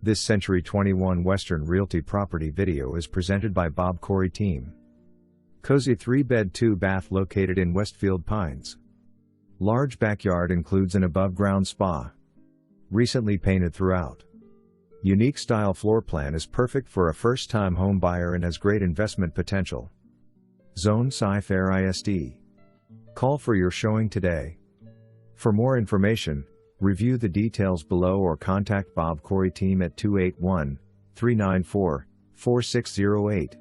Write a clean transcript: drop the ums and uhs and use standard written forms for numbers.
This Century 21 Western Realty property video is presented by BobKory Team. Cozy 3-bed 2-bath located in Westfield Pines. Large backyard includes an above-ground spa. Recently painted throughout. Unique style floor plan is perfect for a first-time home buyer and has great investment potential. Zone Sci-Fair ISD. Call for your showing today. For more information, review the details below or contact BobKory Team at 281-394-4608.